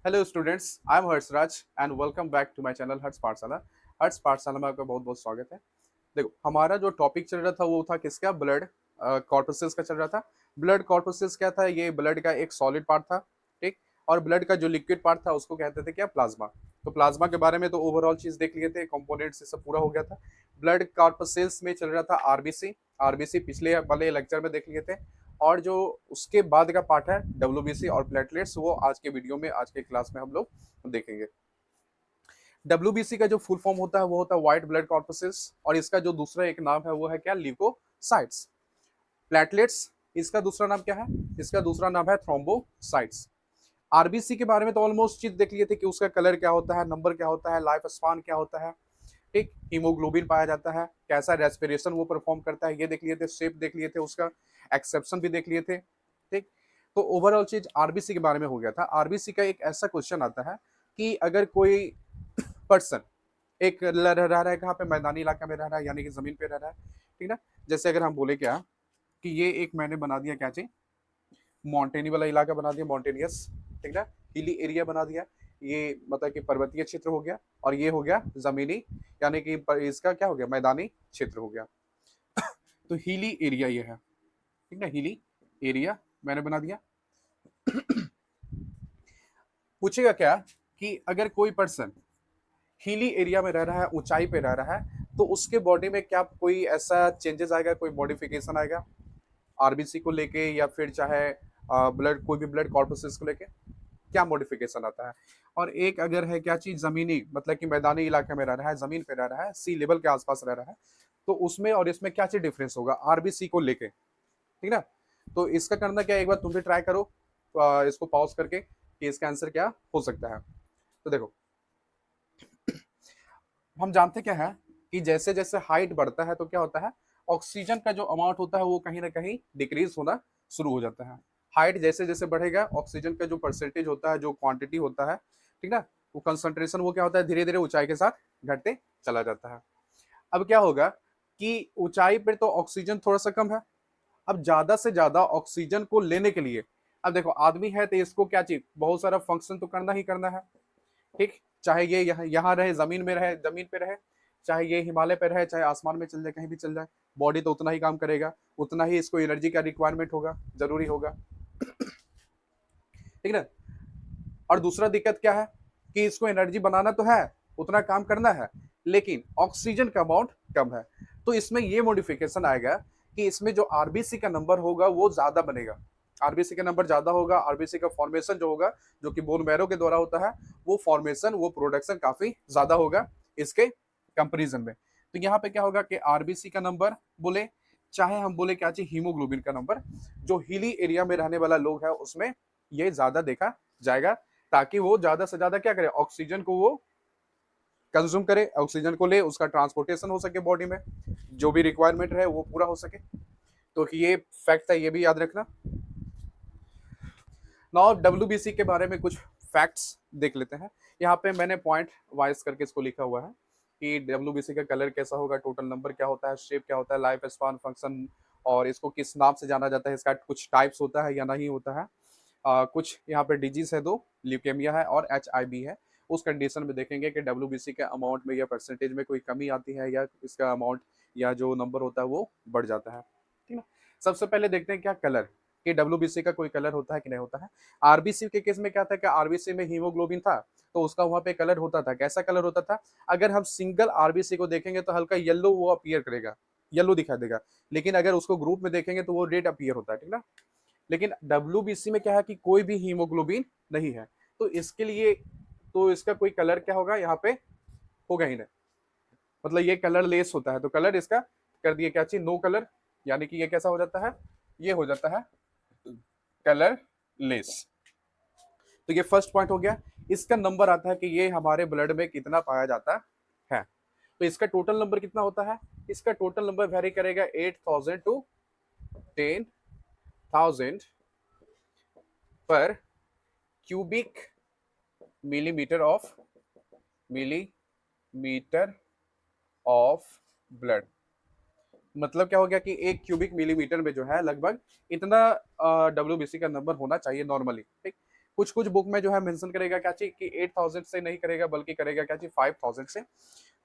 Hello students, I am Harshraj and welcome back to my channel Harsh Pathshala. Harsh पाठशाला में आपका बहुत बहुत स्वागत है। देखो, हमारा जो टॉपिक चल रहा था वो था किसका? ब्लड कॉर्पसेल्स का चल रहा था। ब्लड कॉर्पसेल्स क्या था? ये ब्लड का एक सॉलिड पार्ट था, ठीक। और ब्लड का जो लिक्विड पार्ट था उसको कहते थे क्या? प्लाज्मा। तो प्लाज्मा के बारे में तो ओवरऑल चीज देख लिए थे, कंपोनेंट्स से सब पूरा हो गया था। ब्लड कॉर्पसेल्स में चल रहा था आरबीसी। आरबीसी पिछले वाले लेक्चर में देख लिए थे। और जो उसके बाद का पार्ट है डब्ल्यूबीसी और प्लेटलेट्स, वो आज के वीडियो में, आज के क्लास में हम लोग देखेंगे। डब्ल्यूबीसी का जो फुल फॉर्म होता है वो होता है व्हाइट ब्लड कॉर्पसेल्स, और इसका जो दूसरा एक नाम है वो है क्या? ल्यूकोसाइट्स। प्लेटलेट्स, इसका दूसरा नाम क्या है? इसका दूसरा नाम है थ्रोम्बोसाइट्स। आरबीसी के बारे में तो ऑलमोस्ट चीज देख लिए थे कि उसका कलर क्या होता है, नंबर क्या होता है, लाइफ स्पान क्या होता है, ठीक। हीमोग्लोबिन पाया जाता है, कैसा रेस्पिरेशन वो परफॉर्म करता है ये देख लिए थे, शेप देख लिए थे उसका, एक्सेप्शन भी देख लिए थे, ठीक। तो ओवरऑल चीज आरबीसी के बारे में हो गया था। आरबीसी का एक ऐसा क्वेश्चन आता है कि अगर कोई पर्सन एक रह रहा है कहाँ पे? मैदानी इलाका में रह रहा है, यानी कि जमीन पे रह रहा है, ठीक ना। जैसे अगर हम बोले क्या कि ये एक मैंने बना दिया क्या चीज, माउंटेनी वाला इलाका बना दिया, माउंटेनियस, ठीक ना, हिली एरिया बना दिया। ये मतलब कि पर्वतीय क्षेत्र हो गया, और ये हो गया जमीनी, यानी कि इसका क्या हो गया? मैदानी क्षेत्र हो गया। तो हिली एरिया ये है, ठीक ना, हिली एरिया मैंने बना दिया। पूछेगा क्या कि अगर कोई पर्सन हिली एरिया में रह रहा है, ऊंचाई पे रह रहा है, तो उसके बॉडी में क्या कोई ऐसा चेंजेस आएगा, कोई मॉडिफिकेशन आएगा आरबीसी को लेके, या फिर चाहे ब्लड, कोई भी ब्लड कॉर्पसेस को लेके क्या मॉडिफिकेशन आता है? और एक अगर है क्या चीज, जमीनी, मतलब कि मैदानी इलाके में रह रहा है, जमीन पे रह रहा है, सी लेवल के आसपास रह रहा है, तो उसमें और इसमें क्या चीज डिफरेंस होगा आरबीसी को लेके, ठीक ना। तो इसका करना क्या है, एक बार तुम भी ट्राई करो, इसको पॉज करके, कि इसका आंसर क्या हो सकता है। तो देखो, हम जानते क्या है कि जैसे जैसे हाइट बढ़ता है तो क्या होता है, ऑक्सीजन का जो अमाउंट होता है वो कहीं ना कहीं डिक्रीज होना शुरू हो जाता है। हाइट जैसे जैसे बढ़ेगा, ऑक्सीजन का जो परसेंटेज होता है, जो क्वांटिटी होता है, ठीक ना, वो कंसंट्रेशन वो क्या होता है, धीरे धीरे ऊंचाई के साथ घटते चला जाता है। अब क्या होगा कि ऊंचाई पर तो ऑक्सीजन थोड़ा सा कम है, अब ज्यादा से ज्यादा ऑक्सीजन को लेने के लिए, अब देखो आदमी है तो इसको क्या चाहिए, बहुत सारा फंक्शन तो करना ही करना है, ठीक। चाहे ये यहाँ यहाँ रहे, जमीन में रहे, जमीन पे रहे, चाहे ये हिमालय पे रहे, चाहे आसमान में चल जाए, कहीं भी चल जाए, बॉडी तो उतना ही काम करेगा, उतना ही इसको एनर्जी का रिक्वायरमेंट होगा, जरूरी होगा, ठीक ना। और दूसरा दिक्कत क्या है कि इसको एनर्जी बनाना तो है, उतना काम करना है, लेकिन ऑक्सीजन का अमाउंट कम है। तो इसमें ये मॉडिफिकेशन आएगा कि इसमें जो आरबीसी का नंबर होगा वो ज्यादा बनेगा। आरबीसी का नंबर ज्यादा होगा, आरबीसी का फॉर्मेशन जो होगा, जो कि बोन मैरो के द्वारा होता है, वो फॉर्मेशन, वो प्रोडक्शन काफी ज्यादा होगा इसके कंपेरिजन में। तो यहाँ पे क्या होगा कि आरबीसी का नंबर बोले, चाहे हम बोले क्या चाहिए, हीमोग्लोबिन का नंबर, जो हिली एरिया में रहने वाला लोग है उसमें ये ज्यादा देखा जाएगा, ताकि वो ज्यादा से ज्यादा क्या करे, ऑक्सीजन को वो कंज्यूम करे, ऑक्सीजन को ले, उसका ट्रांसपोर्टेशन हो सके बॉडी में, जो भी रिक्वायरमेंट है वो पूरा हो सके। तो ये फैक्ट है, ये भी याद रखना। नाउ डब्ल्यूबीसी के बारे में कुछ फैक्ट्स देख लेते हैं। यहाँ पे मैंने पॉइंट वाइज करके इसको लिखा हुआ है कि डब्ल्यूबीसी का कलर कैसा होगा, टोटल नंबर क्या होता है, शेप क्या होता है, लाइफ स्पान, फंक्शन, और इसको किस नाम से जाना जाता है, इसका कुछ टाइप्स होता है या नहीं होता है। कुछ यहाँ पे डिजीज है, दो ल्यूकेमिया है और एचआईवी है। उस कंडीशन में देखेंगे कि डब्ल्यूबीसी के अमाउंट में या परसेंटेज में कोई कमी आती है, या इसका अमाउंट या जो नंबर होता है वो बढ़ जाता है, ठीक है। सबसे पहले देखते हैं क्या कलर, कि डब्ल्यूबीसी का कोई कलर होता है कि नहीं होता है। आरबीसी के केस में क्या था कि आरबीसी में हीमोग्लोबिन था, तो उसका वहां पे कलर होता था, कैसा कलर होता था, अगर हम सिंगल आरबीसी को देखेंगे तो हल्का येलो वो अपीयर करेगा, येलो दिखाई देगा, लेकिन अगर उसको ग्रुप में देखेंगे तो वो रेड अपीयर होता है, ठीक ना। लेकिन डब्ल्यूबीसी में क्या है कि कोई भी हीमोग्लोबिन नहीं है, तो इसके लिए तो इसका कोई कलर क्या होगा, यहाँ पे होगा ही नहीं, मतलब ये कलर लेस होता है, तो कलर इसका कर दिए क्या चाहिए, नो कलर, यानी कि ये कैसा हो जाता है, ये हो जाता है कलर लेस। तो ये फर्स्ट पॉइंट हो गया। इसका नंबर आता है कि ये हमारे ब्लड में कितना पाया जाता है। तो इसका टोटल नंबर कितना होता है, इसका टोटल नंबर वेरी करेगा 8,000 टू 10,000 पर cubic millimetre of millimetre of blood. मतलब क्या हो गया कि एक क्यूबिक मिलीमीटर में जो है लगभग इतना डब्ल्यूबीसी का नंबर होना चाहिए नॉर्मली, ठीक। कुछ कुछ बुक में जो है मेंशन करेगा क्या चीज कि 8,000 से नहीं करेगा बल्कि करेगा क्या चीज 5,000 से।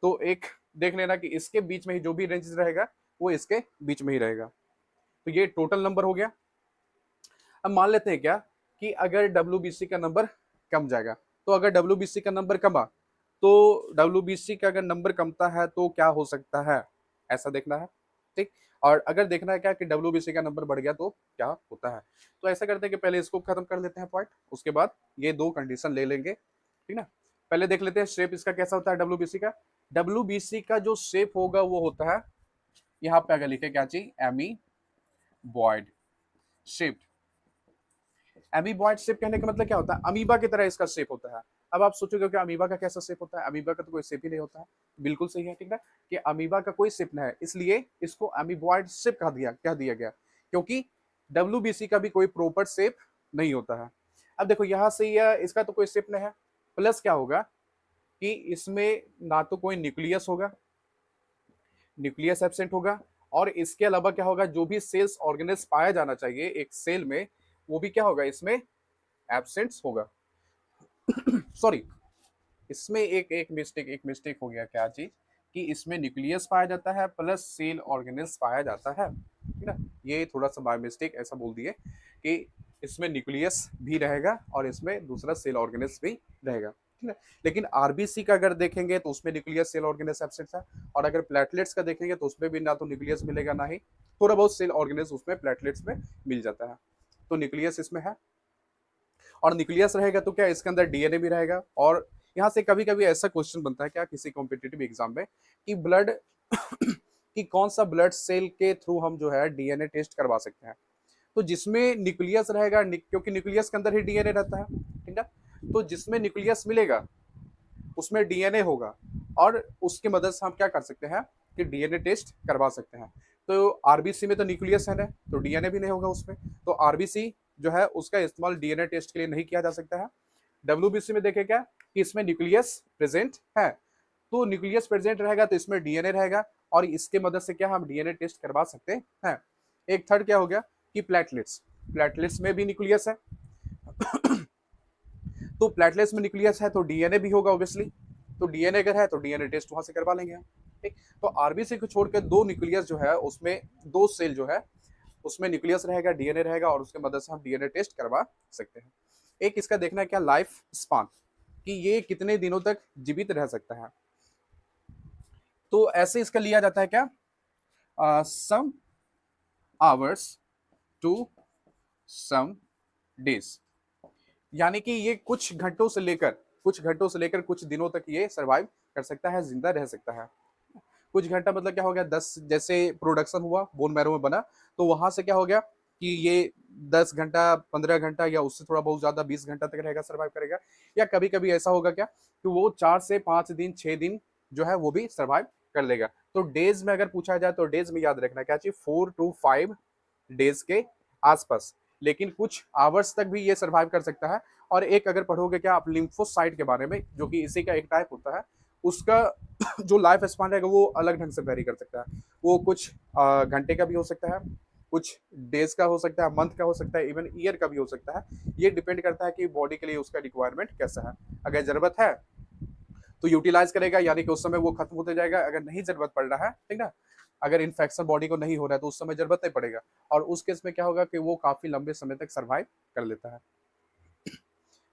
तो एक देख लेना कि इसके बीच में ही जो भी रेंज रहेगा वो इसके बीच में ही रहेगा। तो ये टोटल नंबर हो गया। अब मान लेते हैं क्या कि अगर WBC का नंबर कम जाएगा, तो अगर WBC का नंबर कमा तो WBC का अगर नंबर कमता है तो क्या हो सकता है, ऐसा देखना है। ठीक। और अगर देखना है क्या कि WBC का नंबर बढ़ गया तो क्या होता है। तो ऐसा करते हैं कि पहले इसको खत्म कर लेते हैं पॉइंट, उसके बाद ये दो कंडीशन ले लेंगे। ठीक ना। पहले देख लेते हैं शेप इसका कैसा होता है WBC का। WBC का जो शेप होगा वो होता है, यहाँ पे अगर लिखे क्या चाहिए amoeboid shape. Amoeboid shape कहने का मतलब क्या होता है, अमीबा की तरह इसका शेप होता है। अब आप सोचोगे कि अमीबा का कैसा शेप होता है, अमीबा का तो कोई शेप ही नहीं होता है। बिल्कुल सही है, ठीक है कि अमीबा का कोई शेप नहीं है, इसलिए इसको अमीबॉयड शेप कह दिया गया, क्योंकि WBC का भी कोई प्रॉपर शेप नहीं होता है। अब देखो यहाँ से यह इसका तो कोई शेप नहीं है, प्लस क्या होगा कि इसमें ना तो कोई न्यूक्लियस होगा, न्यूक्लियस एब्सेंट होगा, और इसके अलावा क्या होगा, जो भी सेल्स ऑर्गेनेल्स पाया जाना चाहिए एक सेल में वो भी क्या होगा इसमें एब्सेंट होगा। सॉरी, इसमें एक मिस्टेक हो गया, क्या चीज कि इसमें न्यूक्लियस पाया जाता है प्लस सेल ऑर्गेनेल्स पाया जाता है, ठीक है। ये थोड़ा सा बाय मिस्टेक ऐसा बोल दिए कि इसमें न्यूक्लियस भी रहेगा और इसमें दूसरा सेल ऑर्गेनेल्स भी रहेगा, ठीक है। लेकिन आरबीसी का अगर देखेंगे तो उसमें न्यूक्लियस सेल ऑर्गेनेल्स एब्सेंट है, और अगर प्लेटलेट्स का देखेंगे तो उसमें भी ना तो न्यूक्लियस मिलेगा ना ही थोड़ा बहुत सेल ऑर्गेनेल्स उसमें प्लेटलेट्स में मिल जाता है। तो न्यूक्लियस इसमें है, और न्यूक्लियस रहेगा तो क्या इसके अंदर डीएनए भी रहेगा। और यहाँ से कभी कभी ऐसा क्वेश्चन बनता है क्या किसी कॉम्पिटिटिव एग्जाम में कि ब्लड कि कौन सा ब्लड सेल के थ्रू हम जो है डीएनए टेस्ट करवा सकते हैं। तो जिसमें न्यूक्लियस रहेगा, क्योंकि न्यूक्लियस के अंदर ही डीएनए रहता है, ठीक है। तो जिसमें न्यूक्लियस मिलेगा उसमें डीएनए होगा, और उसकी मदद से हम क्या कर सकते हैं कि डीएनए टेस्ट करवा सकते हैं। तो आरबीसी में तो न्यूक्लियस है ना, तो डीएनए भी नहीं होगा उसमें, तो आरबीसी जो है उसका इस्तेमाल डीएनए टेस्ट के लिए नहीं किया जा सकता है। डब्ल्यूबीसी में देखे क्या कि इसमें न्यूक्लियस प्रेजेंट है, तो न्यूक्लियस प्रेजेंट रहेगा तो इसमें डीएनए रहेगा, और इसके मदद से क्या हम डीएनए टेस्ट करवा सकते हैं। एक थर्ड क्या हो गया कि प्लेटलेट्स, प्लेटलेट्स में भी न्यूक्लियस है तो प्लेटलेट्स में न्यूक्लियस है तो डीएनए भी होगा ऑब्वियसली, तो डीएनए अगर है तो डीएनए टेस्ट वहां से करवा लेंगे हम, ठीक। तो आरबीसी को छोड़कर दो न्यूक्लियस जो है उसमें दो सेल जो है उसमें न्यूक्लियस रहेगा, डीएनए रहेगा, और उसके मदद से हम डीएनए टेस्ट करवा सकते हैं। एक इसका देखना है क्या लाइफ स्पान, कि ये कितने दिनों तक जीवित रह सकता है। तो ऐसे इसका लिया जाता है क्या some hours to some days, यानी कि ये कुछ घंटों से लेकर कुछ दिनों तक ये सरवाइव कर सकता है, जिंदा रह सकता है। कुछ घंटा मतलब क्या हो गया, 10 जैसे प्रोडक्शन हुआ बोन मैरो में बना, तो वहां से क्या हो गया कि ये 10 घंटा 15 घंटा या उससे थोड़ा बहुत ज्यादा 20 घंटा तक रहेगा, सर्वाइव करेगा। या कभी कभी ऐसा होगा क्या कि वो 4 से 5 दिन 6 दिन जो है वो भी सर्वाइव कर लेगा। तो डेज में अगर पूछा जाए तो डेज में याद रखना क्या चाहिए 4 to 5 डेज के आसपास, लेकिन कुछ आवर्स तक भी ये सर्वाइव कर सकता है। और एक अगर पढ़ोगे क्या आप लिम्फोसाइट के बारे में, जो कि इसी का एक टाइप होता है, उसका जो लाइफ स्पान रहेगा वो अलग ढंग से वेरी कर सकता है। वो कुछ घंटे का भी हो सकता है, कुछ डेज का हो सकता है, मंथ का हो सकता है, इवन ईयर का भी हो सकता है। ये डिपेंड करता है कि बॉडी के लिए उसका रिक्वायरमेंट कैसा है। अगर जरूरत है तो यूटिलाइज करेगा, यानी कि उस समय वो खत्म होते जाएगा। अगर नहीं जरूरत पड़ रहा है, ठीक ना, अगर इन्फेक्शन बॉडी को नहीं हो रहा है तो उस समय जरूरत नहीं पड़ेगा, और उस केस में क्या होगा कि वो काफी लंबे समय तक सर्वाइव कर लेता है।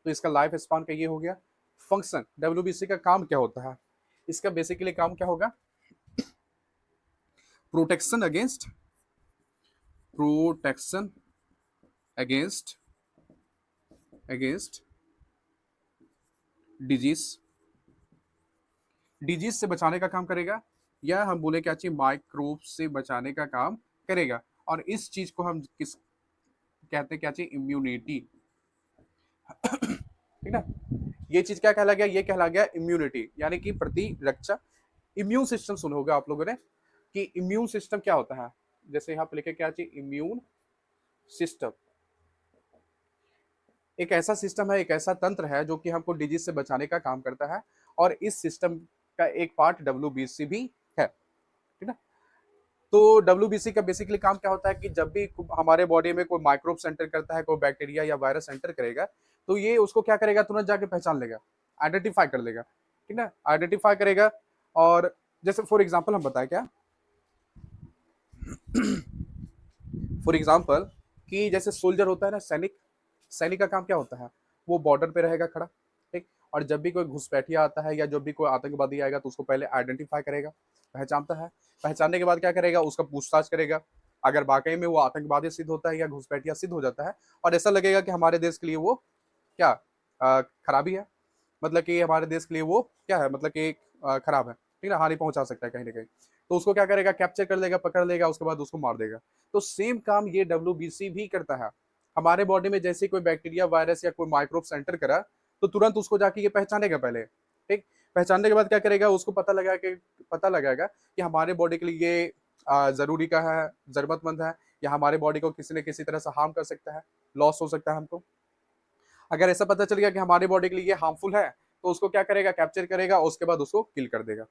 तो इसका लाइफ स्पान का ये हो गया। फंक्शन डब्ल्यूबीसी का काम क्या होता है, इसका बेसिकली काम क्या होगा, protection against protection against against disease, disease से बचाने का काम करेगा, या हम बोले क्या चाहिए माइक्रोब से बचाने का काम करेगा। और इस चीज को हम किस कहते हैं क्या चाहिए इम्यूनिटी, ठीक ना। ये चीज क्या कहला गया, ये कहला गया इम्यूनिटी, यानी कि प्रतिरक्षा। इम्यून सिस्टम सुना होगा आप लोगों ने कि इम्यून सिस्टम क्या होता है, जैसे यहाँ पे लिखे क्या चाहिए इम्यून सिस्टम एक ऐसा सिस्टम है, एक ऐसा तंत्र है जो कि हमको डिजीज से बचाने का काम करता है, और इस सिस्टम का एक पार्ट डब्ल्यूबीसी भी है, ठीक है। तो डब्ल्यूबीसी का बेसिकली काम क्या होता है कि जब भी हमारे बॉडी में कोई माइक्रोब एंटर करता है, कोई बैक्टीरिया या वायरस एंटर करेगा, तो ये उसको क्या करेगा, तुरंत जाके पहचान लेगा, आइडेंटिफाई कर लेगा, ठीक ना, आइडेंटिफाई करेगा। और जैसे फॉर एग्जाम्पल हम बताएं क्या, फॉर एग्जाम्पल कि जैसे सोल्जर होता है ना, सैनिक, सैनिक का काम क्या होता है, वो बॉर्डर पे रहेगा खड़ा, ठीक। और जब भी कोई घुसपैठिया आता है या जब भी कोई आतंकवादी आएगा तो उसको पहले आइडेंटिफाई करेगा, पहचानता है, पहचानने के बाद क्या करेगा, उसका पूछताछ करेगा। अगर वाकई में वो आतंकवादी सिद्ध होता है या घुसपैठिया सिद्ध हो जाता है और ऐसा लगेगा कि हमारे देश के लिए वो क्या खराबी है, मतलब कि हमारे देश के लिए वो क्या है, मतलब कि खराब है, ठीक है, हानि पहुंचा सकता है कहीं ना कहीं, तो उसको क्या करेगा, कैप्चर कर लेगा, पकड़ लेगा, उसके बाद उसको मार देगा। तो सेम काम ये डब्ल्यूबीसी भी करता है। हमारे बॉडी में जैसे कोई बैक्टीरिया, वायरस या कोई माइक्रोब एंटर करा तो तुरंत उसको जाके ये पहचानेगा पहले, ठीक। पहचानने के बाद क्या करेगा, उसको पता लगाएगा कि हमारे बॉडी के लिए ये जरूरी का है, जरूरतमंद है, या हमारे बॉडी को किसी न किसी तरह से हार्म कर सकता है, लॉस हो सकता है हमको। अगर ऐसा पता चल गया कि हमारे बॉडी के लिए ये हार्मफुल है तो उसको क्या करेगा, कैप्चर करेगा, उसके बाद उसको किल कर देगा।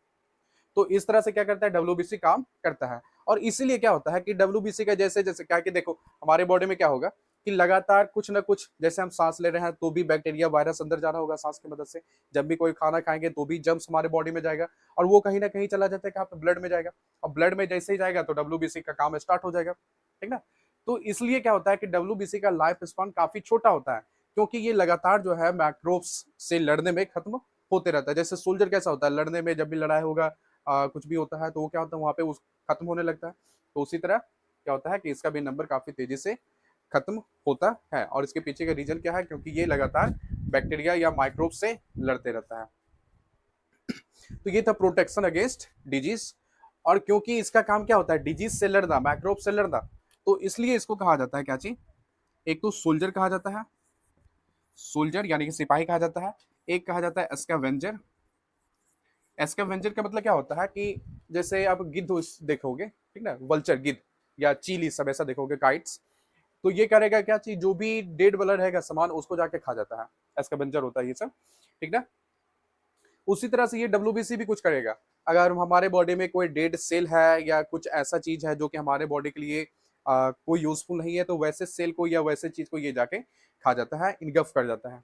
तो इस तरह से क्या करता है, डब्ल्यूबीसी काम करता है। और इसीलिए क्या होता है कि डब्ल्यूबीसी का जैसे जैसे क्या, कि देखो हमारे बॉडी में क्या होगा कि लगातार कुछ ना कुछ, जैसे हम सांस ले रहे हैं तो भी बैक्टीरिया, वायरस अंदर जा रहा होगा सांस की मदद से, जब भी कोई खाना खाएंगे तो भी जर्म्स हमारे बॉडी में जाएगा, और वो कहीं ना कहीं चला जाता है, कहाँ पे, ब्लड में जाएगा। और ब्लड में जैसे ही जाएगा तो डब्ल्यूबीसी का काम स्टार्ट हो जाएगा, ठीक ना। तो इसलिए क्या होता है कि डब्ल्यूबीसी का लाइफ स्पान काफी छोटा होता है, क्योंकि ये लगातार जो है मैक्रोब्स से लड़ने में खत्म होते रहता है। जैसे सोल्जर कैसा होता है, लड़ने में जब भी लड़ाई होगा, कुछ भी होता है तो वो क्या होता है, वहां पे उस खत्म होने लगता है। तो उसी तरह क्या होता है कि इसका भी नंबर काफी तेजी से खत्म होता है। और इसके पीछे का रीजन क्या है, क्योंकि ये लगातार बैक्टीरिया या माइक्रोब से लड़ते रहता है। तो ये था प्रोटेक्शन अगेंस्ट डिजीज। और क्योंकि इसका काम क्या होता है, डिजीज से लड़ना, माइक्रोब से लड़ना, तो इसलिए इसको कहा जाता है क्या चीज, एक तो सोल्जर कहा जाता है, सोल्जर यानी कि सिपाही कहा जाता है, एक कहा जाता है स्कैवेंजर। स्कैवेंजर का मतलब क्या होता है कि जैसे आप गिद्ध देखोगे, ठीक ना, वल्चर, गिद्ध या चील, सब ऐसा देखोगे, काइट्स, तो ये करेगा क्या चीज, जो भी डेड वाला रहेगा सामान उसको जाके खा जाता है, स्कैवेंजर होता है ये सब, ठीक ना। उसी तरह से ये डब्ल्यूबीसी भी कुछ करेगा। अगर हमारे बॉडी में कोई डेड सेल है या कुछ ऐसा चीज है जो कि हमारे बॉडी के लिए कोई यूजफुल नहीं है, तो वैसे सेल को या वैसे चीज को ये जाके खा जाता है, इनगल्फ कर जाता है।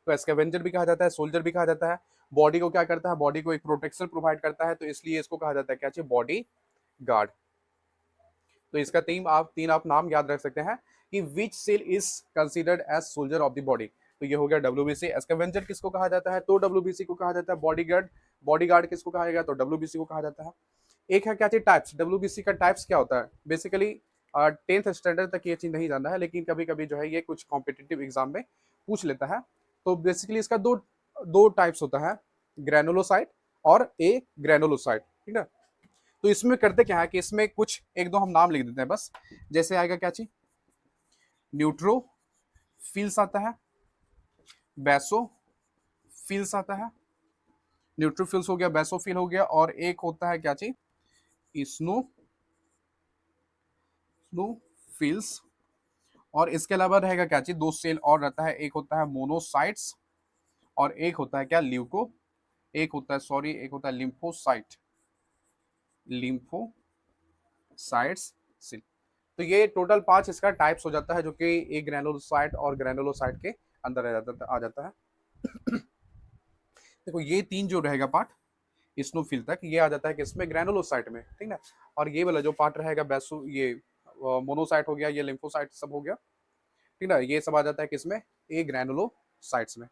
तो स्कैवेंजर भी कहा जाता है, सोल्जर भी कहा जाता है। बॉडी को क्या करता है, बॉडी को एक प्रोटेक्शन प्रोवाइड करता है, तो इसलिए इसको कहा जाता है क्या चाहिए, बॉडी गार्ड। तो इसका तीन आप नाम याद रख सकते हैं कि which cell is considered as soldier of the body. तो ये हो गया डब्ल्यूबीसी। स्कैवेंजर किसको कहा जाता है, तो डब्ल्यूबीसी को कहा जाता है। बॉडीगार्ड, बॉडीगार्ड किसको कहा जाएगा, तो डब्ल्यूबीसी को कहा जाता है। एक है क्या चीज, टाइप्स। डब्ल्यूबीसी का टाइप्स क्या होता है, बेसिकली 10th स्टैंडर्ड तक ये चीज नहीं जानना है, लेकिन कभी कभी जो है ये कुछ कॉम्पिटिटिव एग्जाम में पूछ लेता है। तो बेसिकली इसका दो दो टाइप्स होता है, ग्रेनुलोसाइट और ए ग्रेनुलोसाइट, ठीक है। तो इसमें करते क्या है कि इसमें कुछ एक दो हम नाम लिख देते हैं बस। जैसे आएगा क्या चीज, न्यूट्रोफिल्स आता है, बेसोफिल्स आता है, न्यूट्रोफिल्स हो गया, बेसोफिल हो गया, और एक होता है क्या चीज, स्नो स्नोफिल्स। और इसके अलावा रहेगा क्या चीज, दो सेल और रहता है, एक होता है मोनोसाइट्स और एक होता है क्या, ल्यूको, एक होता है, सॉरी, एक होता है लिम्फोसाइट, लिम्फोसाइट्स सेल। तो ये टोटल 5 इसका टाइप्स हो जाता है, जो कि एक ग्रेनुलोसाइट और ग्रेनुलोसाइट के अंदर आ जाता है। देखो ये तीन जो रहेगा पार्ट स्नोफिल तक, ये आ जाता है कि इसमें ग्रेनुलोसाइट में, ठीक ना। और ये वाला जो पार्ट रहेगा बेसो, ये मोनोसाइट हो गया, ये लिम्फोसाइट सब हो गया, ठीक ना, ये सब आ जाता है किसमें, ए ग्रेनुलोसाइट्स में।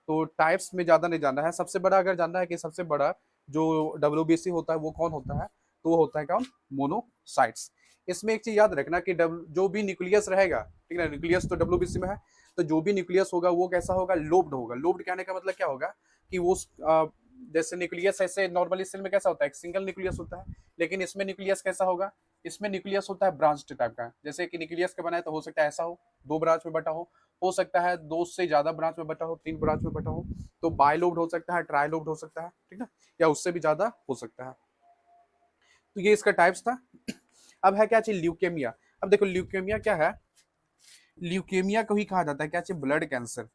तो टाइप्स में ज्यादा नहीं जानना है। सबसे बड़ा अगर जानना है कि सबसे बड़ा जो डब्ल्यूबीसी होता है वो कौन होता है, तो वो होता है कौन, मोनोसाइट्स। इसमें एक चीज याद रखना कि जो भी न्यूक्लियस रहेगा, ठीक है, न्यूक्लियस तो डब्ल्यूबीसी में है, तो जो भी न्यूक्लियस होगा वो कैसा होगा, लोब्ड होगा। लोब्ड कहने का मतलब क्या होगा कि वो जैसे न्यूक्लियस ऐसे नॉर्मली सेल में कैसा होता है, एक सिंगल न्यूक्लियस होता है, लेकिन इसमें न्यूक्लियस कैसा होगा, इसमें न्यूक्लियस होता है ब्रांच्ड टाइप का। जैसे कि न्यूक्लियस का बना है तो हो सकता है ऐसा हो ब्रांच में बटा हो सकता है दो से ज्यादा ब्रांच में बटा हो, 3 ब्रांच में बटा हो। तो बायलोब्ड हो सकता है, ट्राइलोब्ड हो सकता है, ठीक है, या उससे भी ज्यादा हो सकता है। तो ये इसका टाइप्स था। अब है क्या चीज, ल्यूकेमिया। अब देखो ल्यूकेमिया क्या है, ल्यूकेमिया को ही कहा जाता है क्या चीज, ब्लड कैंसर।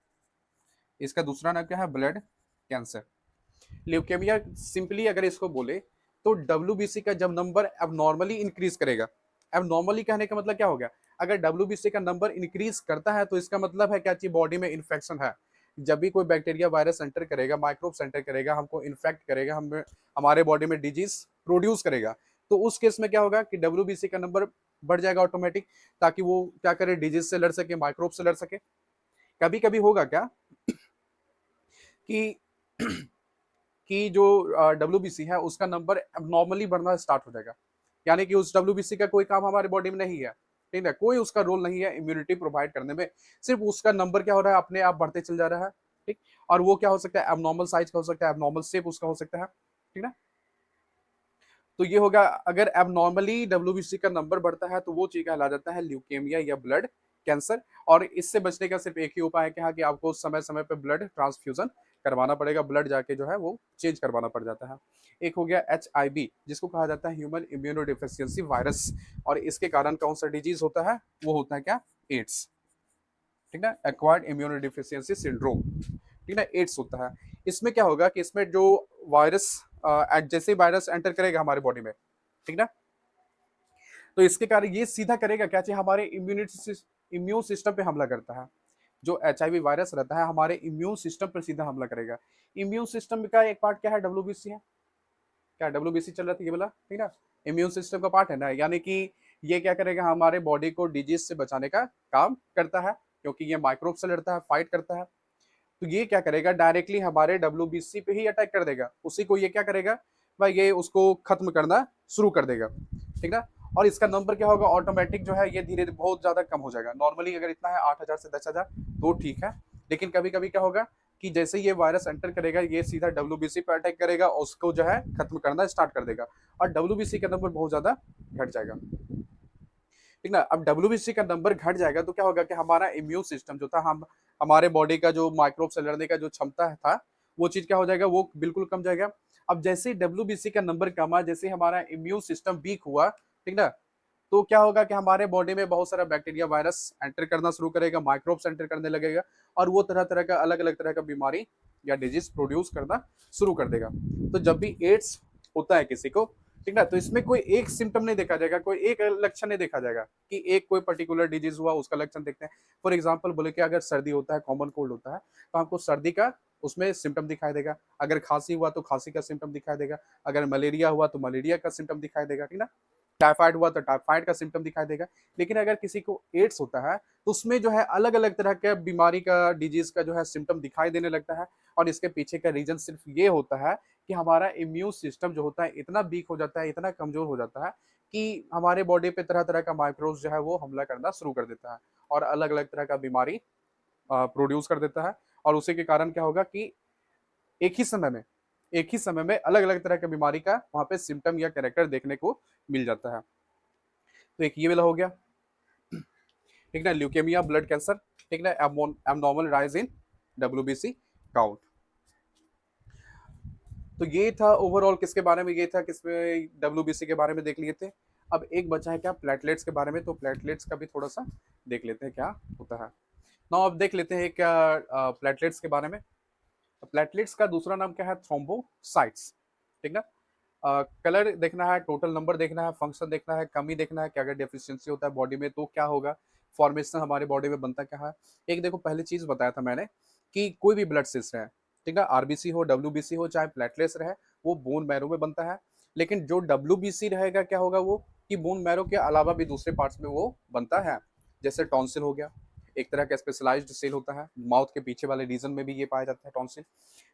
इसका दूसरा नाम क्या है, ब्लड कैंसर। ल्यूकेमिया सिंपली अगर इसको बोले तो डब्ल्यूबीसी का जब नंबर अब नॉर्मली इंक्रीज करेगा। अब नॉर्मली कहने का मतलब क्या हो गया, अगर डब्ल्यूबीसी का नंबर इंक्रीज करता है तो इसका मतलब है क्या चीज, बॉडी में इन्फेक्शन है। जब भी कोई बैक्टीरिया वायरस एंटर करेगा, माइक्रोब्स एंटर करेगा, हमको इन्फेक्ट करेगा, हम हमारे बॉडी में डिजीज प्रोड्यूस करेगा, तो उस केस में क्या होगा कि डब्ल्यूबीसी का नंबर बढ़ जाएगा ऑटोमेटिक, ताकि वो क्या करे, डिजीज से लड़ सके, माइक्रोब से लड़ सके। कभी कभी होगा क्या कि कि जो डब्ल्यूबीसी है उसका नंबर नॉर्मली बढ़ना स्टार्ट हो जाएगा, यानी कि उस डब्ल्यूबीसी का कोई काम हमारे बॉडी में नहीं है, ठीक है, कोई उसका रोल नहीं है इम्यूनिटी प्रोवाइड करने में, सिर्फ उसका नंबर क्या हो रहा है, अपने आप बढ़ते चल जा रहा है। ठीक, और वो क्या हो सकता है, एबनॉर्मल साइज का हो सकता है, एबनॉर्मल शेप उसका हो सकता है, ठीक है। तो ये होगा, अगर एबनॉर्मली डब्ल्यूबीसी का नंबर बढ़ता है तो वो चीज कहला जाता है ल्यूकेमिया या ब्लड कैंसर। और इससे बचने का सिर्फ एक ही उपाय है कि हाँ, कि आपको समय समय पे ब्लड ट्रांसफ्यूजन करवाना पड़ेगा, ब्लड जाके जो है वो चेंज करवाना पड़ जाता है। एक हो गया HIV, जिसको कहा जाता है ह्यूमन इम्यूनोडिफिशियंसी वायरस, और इसके कारण कौन सा डिजीज होता है, वो होता है क्या, एड्स, ठीक है, एक्वायर्ड इम्यूनोडिफिशियंसी सिंड्रोम, ठीक है, एड्स होता है। इसमें क्या होगा कि इसमें जो वायरस जैसे वायरस एंटर करेगा हमारे बॉडी में, ठीक ना, तो इसके कारण ये सीधा करेगा क्या चाहिए, हमारे इम्यून सिस्टम पे हमला करता है। जो HIV वायरस रहता है हमारे इम्यून सिस्टम पर सीधा हमला करेगा। इम्यून सिस्टम का एक पार्ट क्या है, डब्ल्यूबीसी है, क्या डब्ल्यूबीसी चल रहा था ये बोला, ठीक ना, इम्यून सिस्टम का पार्ट है ना, यानी कि ये क्या करेगा, हमारे बॉडी को डिजीज से बचाने का काम करता है, क्योंकि ये माइक्रोब से लड़ता है, फाइट करता है। तो ये क्या करेगा, डायरेक्टली हमारे डब्ल्यूबीसी पे ही अटैक कर देगा, उसी को ये क्या करेगा भाई, ये उसको खत्म करना शुरू कर देगा, ठीक ना। और इसका नंबर क्या होगा, ऑटोमेटिक जो है ये धीरे धीरे बहुत ज्यादा कम हो जाएगा। नॉर्मली अगर इतना है 8,000 से 10,000 तो ठीक है, लेकिन कभी कभी क्या होगा कि जैसे ये वायरस एंटर करेगा ये सीधा डब्ल्यूबीसी पे अटैक करेगा और उसको जो है खत्म करना स्टार्ट कर देगा, और डब्ल्यूबीसी का नंबर बहुत ज्यादा घट जाएगा, ठीक ना। अब डब्ल्यूबीसी का नंबर घट जाएगा तो क्या होगा कि हमारा इम्यून सिस्टम जो था, हम हमारे बॉडी का जो माइक्रोब से लड़ने का जो क्षमता था, वो चीज क्या हो जाएगा, वो बिल्कुल कम जाएगा। अब जैसे डब्ल्यूबीसी का नंबर कमा, जैसे हमारा इम्यून सिस्टम वीक हुआ, ठीक ना, तो क्या होगा कि हमारे बॉडी में बहुत सारा बैक्टीरिया वायरस एंटर करना शुरू करेगा, माइक्रोब्स एंटर करने लगेगा, और वो तरह तरह का अलग अलग तरह का बीमारी या डिजीज प्रोड्यूस करना शुरू कर देगा। तो जब भी एड्स होता है किसी को, ठीक ना, तो इसमें कोई एक सिम्टम नहीं देखा जाएगा, कोई एक लक्षण नहीं देखा जाएगा कि एक कोई पर्टिकुलर डिजीज हुआ उसका लक्षण देखते हैं। फॉर एग्जाम्पल बोले कि अगर सर्दी होता है, कॉमन कोल्ड होता है, तो हमको सर्दी का उसमें सिम्टम दिखाई देगा, अगर खांसी हुआ तो खांसी का सिम्टम दिखाई देगा, अगर मलेरिया हुआ तो मलेरिया का सिम्टम दिखाई देगा, ठीक ना, टाइफाइड हुआ तो टाइफाइड का सिम्टम दिखाई देगा। लेकिन अगर किसी को एड्स होता है तो उसमें जो है अलग अलग तरह के बीमारी का, डिजीज का जो है सिम्टम दिखाई देने लगता है, और इसके पीछे का रीजन सिर्फ ये होता है कि हमारा इम्यून सिस्टम जो होता है इतना वीक हो जाता है, इतना कमजोर हो जाता है कि हमारे बॉडी पे तरह तरह का माइक्रोब्स जो है वो हमला करना शुरू कर देता है, और अलग अलग तरह का बीमारी प्रोड्यूस कर देता है। और उसी के कारण क्या होगा कि एक ही समय में एक ही समय में अलग अलग तरह की बीमारी का वहां पे सिम्टम या कैरेक्टर देखने को मिल जाता है। तो एक ये वाला हो गया, ठीक ना, ल्यूकेमिया, ब्लड कैंसर, ठीक ना, abnormal rise in WBC count. तो ये था ओवरऑल किसके बारे में, ये था किसमें, डब्ल्यूबीसी के बारे में देख लिए थे। अब एक बचा है क्या, प्लेटलेट्स के बारे में, तो प्लेटलेट्स का भी थोड़ा सा देख लेते हैं क्या होता है ना। अब देख लेते हैं क्या प्लेटलेट्स के बारे में। प्लेटलेट्स का दूसरा नाम क्या है, थ्रोम्बोसाइट्स, ठीक ना। कलर देखना है, टोटल नंबर देखना है, फंक्शन देखना है, कमी देखना है कि अगर डेफिशिएंसी होता है बॉडी में तो क्या होगा, फॉर्मेशन हमारे बॉडी में बनता क्या है। एक देखो पहले चीज बताया था मैंने कि कोई भी ब्लड सेल्स रहे, ठीक है, आरबीसी हो, डब्ल्यूबीसी हो, चाहे प्लेटलेट्स रहे, वो बोन मैरो में बनता है। लेकिन जो डब्ल्यूबीसी रहेगा क्या होगा वो, कि बोन मैरो के अलावा भी दूसरे पार्ट्स में वो बनता है। जैसे टॉन्सिल हो गया, एक तरह का स्पेशलाइज्ड सेल होता है, माउथ के पीछे वाले रीजन में भी ये पाया जाता है टॉन्सिल,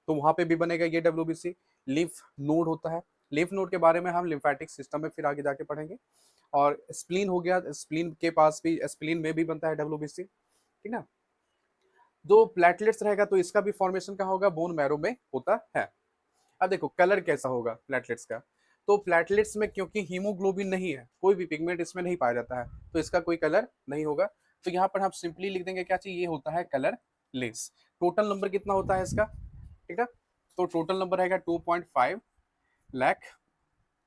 तो वहां पे भी बनेगा ये डब्ल्यूबीसी। लिम्फ नोड होता है, लिम्फ नोड के बारे में हम लिम्फेटिक सिस्टम में फिर आगे जाके पढ़ेंगे। और स्प्लीन हो गया, स्प्लीन के पास भी, स्प्लीन में भी बनता है डब्ल्यूबीसी, ठीक ना। जो प्लेटलेट्स रहेगा तो इसका भी फॉर्मेशन कहाँ होगा, बोन मैरो में होता है। अब देखो कलर कैसा होगा प्लेटलेट्स का, तो प्लेटलेट्स में क्योंकि हीमोग्लोबिन नहीं है, कोई भी पिगमेंट इसमें नहीं पाया जाता है, तो इसका कोई कलर नहीं होगा। तो यहाँ पर हम सिंपली लिख देंगे क्या चाहिए, ये होता है कलर लेस। टोटल नंबर कितना होता है इसका, ठीक है, तो टोटल नंबर रहेगा 2.5 लाख,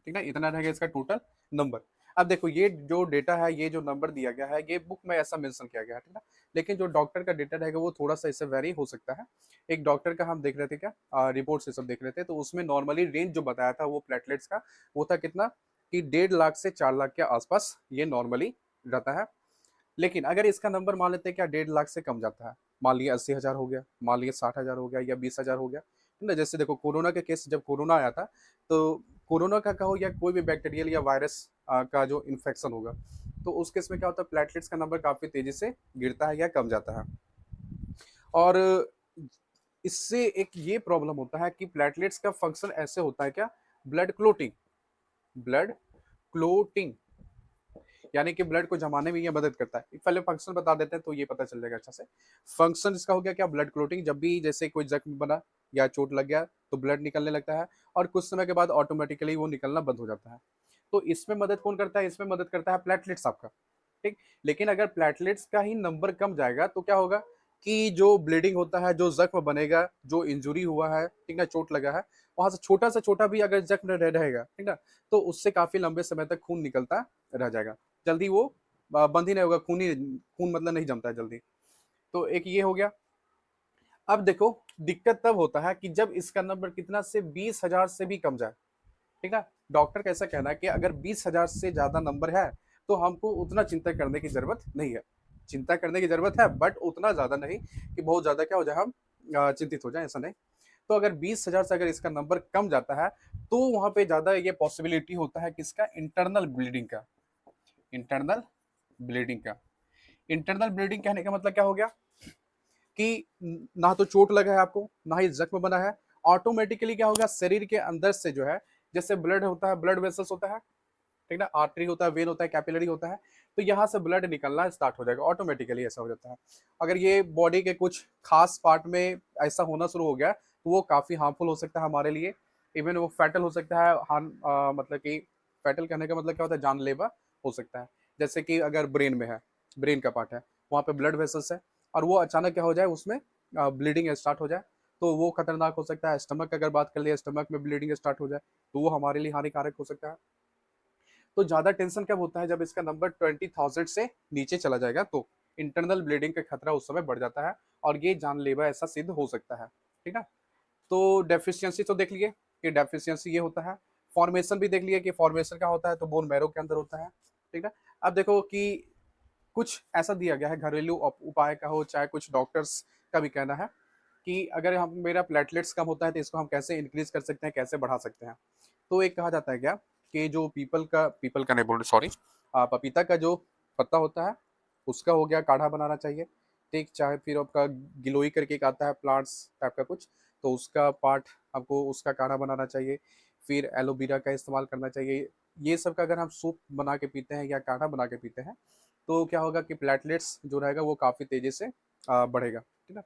ठीक है, इतना रहेगा इसका टोटल नंबर। अब देखो ये जो डेटा है, ये जो नंबर दिया गया है, ये बुक में ऐसा मेंशन किया गया है, ठीक है, लेकिन जो डॉक्टर का डेटा रहेगा वो थोड़ा सा इससे वेरी हो सकता है। एक डॉक्टर का हम देख रहे थे क्या, रिपोर्ट से सब देख रहे थे, तो उसमें नॉर्मली रेंज जो बताया था वो प्लेटलेट्स का वो था कितना, कि 1.5 लाख से 4 लाख के आसपास ये नॉर्मली रहता है। लेकिन अगर इसका नंबर मान लेते हैं क्या 1.5 लाख से कम जाता है, मान लिया 80,000 हो गया, मान लिया 60,000 हो गया या 20,000 हो गया, है ना। जैसे देखो कोरोना के केस, जब कोरोना आया था तो कोरोना का कहो या कोई भी बैक्टीरियल या वायरस का जो इन्फेक्शन होगा, तो उस केस में क्या होता है, प्लेटलेट्स का नंबर काफी तेजी से गिरता है या कम जाता है। और इससे एक ये प्रॉब्लम होता है कि प्लेटलेट्स का फंक्शन ऐसे होता है क्या, ब्लड क्लोटिंग, ब्लड क्लोटिंग, यानी कि ब्लड को जमाने में ये मदद करता है। पहले फंक्शन बता देते हैं तो ये पता चल जाएगा अच्छा से। फंक्शन इसका हो गया क्या, ब्लड क्लोटिंग, जब भी जैसे कोई जख्म बना या चोट लग गया तो ब्लड निकलने लगता है और कुछ समय के बाद ऑटोमेटिकली वो निकलना बंद हो जाता है। तो इसमें मदद कौन करता है, इसमें मदद करता है प्लेटलेट्स आपका, ठीक। लेकिन अगर प्लेटलेट्स का ही नंबर कम जाएगा तो क्या होगा कि जो ब्लीडिंग होता है, जो जख्म बनेगा, जो इंजुरी हुआ है, ठीक ना, चोट लगा है, वहां से छोटा भी अगर जख्म रहेगा, ठीक ना, तो उससे काफी लंबे समय तक खून निकलता रह जाएगा, जल्दी वो बंद ही नहीं होगा, खून मतलब नहीं जमता है जल्दी। तो एक ये हो गया। अब देखो दिक्कत तब होता है कि जब इसका नंबर कितना से 20,000 से भी कम जाए, ठीक है। डॉक्टर का ऐसा कहना है कि अगर 20,000 से ज्यादा नंबर है तो हमको उतना चिंता करने की जरूरत नहीं है। चिंता करने की जरूरत है बट उतना ज्यादा नहीं कि बहुत ज्यादा क्या हो जाए, हम चिंतित हो जाए, ऐसा नहीं। तो अगर 20,000 से अगर इसका नंबर कम जाता है तो वहां पे ज्यादा ये पॉसिबिलिटी होता है कि इसका इंटरनल ब्लीडिंग का, इंटरनल ब्लीडिंग का। इंटरनल ब्लीडिंग कहने का मतलब क्या हो गया कि ना तो चोट लगा है आपको, ना ही जख्म बना है, ऑटोमेटिकली क्या होगा, शरीर के अंदर से जो है, जैसे ब्लड होता है, ब्लड वेसल्स होता है, ठीक ना, आर्टरी होता है, वेन होता है, कैपिलरी होता है, तो यहाँ से ब्लड निकलना स्टार्ट हो जाएगा, ऑटोमेटिकली ऐसा हो जाता है। अगर ये बॉडी के कुछ खास पार्ट में ऐसा होना शुरू हो गया तो वो काफी हार्मफुल हो सकता है हमारे लिए। इवन वो फैटल हो सकता है, मतलब कि फैटल कहने का मतलब क्या होता है, जानलेवा हो सकता है। जैसे कि अगर ब्रेन में है, ब्रेन का पार्ट है, वहाँ पे ब्लड वेसल्स है और वो अचानक क्या हो जाए, उसमें ब्लीडिंग स्टार्ट हो जाए, तो वो खतरनाक हो सकता है। स्टमक अगर बात कर लिए, स्टमक में ब्लीडिंग स्टार्ट हो जाए तो वो हमारे लिए हानिकारक हो सकता है। तो ज्यादा टेंशन कब होता है, जब इसका नंबर 20,000 से नीचे चला जाएगा तो इंटरनल ब्लीडिंग का खतरा उस समय बढ़ जाता है और ये जानलेवा ऐसा सिद्ध हो सकता है, ठीक है। तो डेफिशिएंसी तो देख लिए कि डेफिशिएंसी ये होता है, फॉर्मेशन भी देख लिए कि फॉर्मेशन क्या होता है, तो बोन मैरो के अंदर होता है, ठीक है। अब देखो कि कुछ ऐसा दिया गया है, घरेलू उपाय का हो चाहे कुछ डॉक्टर्स का भी कहना है कि अगर हम मेरा प्लेटलेट्स कम होता है तो इसको हम कैसे इंक्रीज कर सकते हैं, कैसे बढ़ा सकते हैं। तो एक कहा जाता है क्या कि जो पीपल का नहीं बोल रहे, सॉरी, पपीता का जो पत्ता होता है उसका हो गया काढ़ा बनाना चाहिए, ठीक। चाहे फिर आपका गिलोई करके एक आता है प्लांट्स टाइप का कुछ, तो उसका पार्ट आपको उसका काढ़ा बनाना चाहिए। फिर एलोवेरा का इस्तेमाल करना चाहिए। ये सब का अगर हम सूप बना के पीते हैं या काढ़ा बना के पीते हैं तो क्या होगा कि प्लेटलेट्स जो रहेगा वो काफ़ी तेज़ी से बढ़ेगा, ठीक है।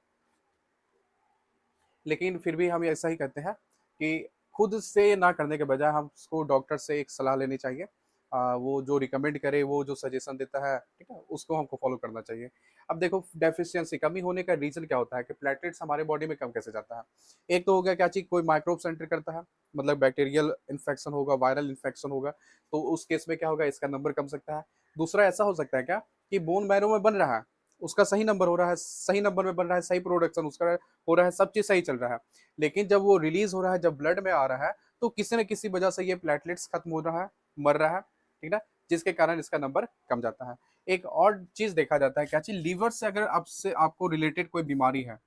लेकिन फिर भी हम ऐसा ही कहते हैं कि खुद से ना करने के बजाय हमको डॉक्टर से एक सलाह लेनी चाहिए। वो जो रिकमेंड करे, वो जो सजेशन देता है, ठीक है, उसको हमको फॉलो करना चाहिए। अब देखो डेफिशिएंसी कमी होने का रीज़न क्या होता है कि प्लेटलेट्स हमारे बॉडी में कम कैसे जाता है। एक तो हो गया क्या चीज़, कोई माइक्रोब्स एंटर करता है, मतलब बैक्टीरियल इन्फेक्शन होगा, वायरल इन्फेक्शन होगा, तो उस केस में क्या होगा, इसका नंबर कम सकता है। दूसरा ऐसा हो सकता है क्या कि बोन मैरो में बन रहा है, उसका सही नंबर हो रहा है, सही नंबर में बन रहा है, सही प्रोडक्शन उसका हो रहा है, सब चीज़ सही चल रहा है, लेकिन जब वो रिलीज हो रहा है, जब ब्लड में आ रहा है, तो किसी न किसी वजह से ये प्लेटलेट्स खत्म हो रहा है, मर रहा है, ठीक ना, जिसके कारण इसका नंबर कम जाता है। एक और चीज देखा जाता है, क्या चीज, लीवर से अगर आपसे आपको रिलेटेड कोई बीमारी है,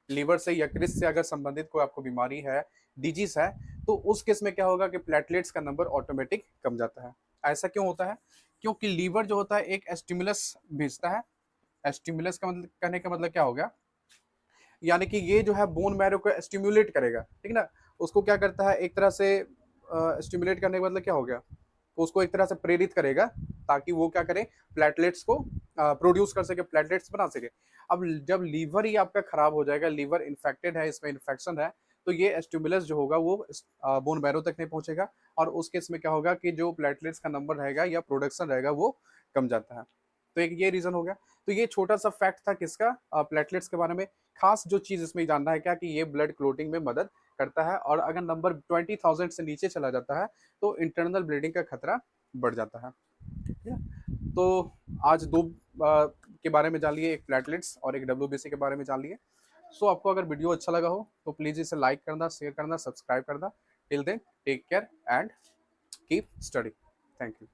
लीवर से यकृत से अगर संबंधित कोई आपको बीमारी है, डिजीज है, तो उस केस में क्या होगा कि प्लेटलेट्स का नंबर ऑटोमेटिक कम जाता है। ऐसा क्यों होता है, क्योंकि लीवर जो होता है एक स्टिमुलस भेजता है। स्टिमुलस का मतलब, कहने का मतलब क्या हो गया, यानी कि ये जो है बोन मैरो को स्टिमुलेट करेगा, ठीक ना, उसको क्या करता है, एक तरह से स्टिमुलेट करने का मतलब क्या हो गया, उसको एक तरह से प्रेरित करेगा ताकि वो क्या करे, प्लेटलेट्स को प्रोड्यूस कर सके, प्लेटलेट्स बना सके। अब जब लीवर ही आपका खराब हो जाएगा, लीवर इन्फेक्टेड है, इसमें इन्फेक्शन है, तो ये स्टिमुलस जो होगा वो बोन मैरो तक नहीं पहुंचेगा और उस केस में क्या होगा कि जो प्लेटलेट्स का नंबर रहेगा या प्रोडक्शन रहेगा वो कम जाता है। तो एक ये रीजन हो गया। तो ये छोटा सा फैक्ट था किसका, प्लेटलेट्स के बारे में। खास जो चीज इसमें जानना है क्या कि ये ब्लड क्लोटिंग में मदद करता है और अगर नंबर 20,000 से नीचे चला जाता है तो इंटरनल ब्लीडिंग का खतरा बढ़ जाता है, ठीक है। तो आज दो के बारे में जान लिए, एक प्लेटलेट्स और एक डब्ल्यूबीसी के बारे में जान लिए। सो आपको अगर वीडियो अच्छा लगा हो तो प्लीज इसे लाइक करना, शेयर करना, सब्सक्राइब करना। Till then take care and keep study. Thank you.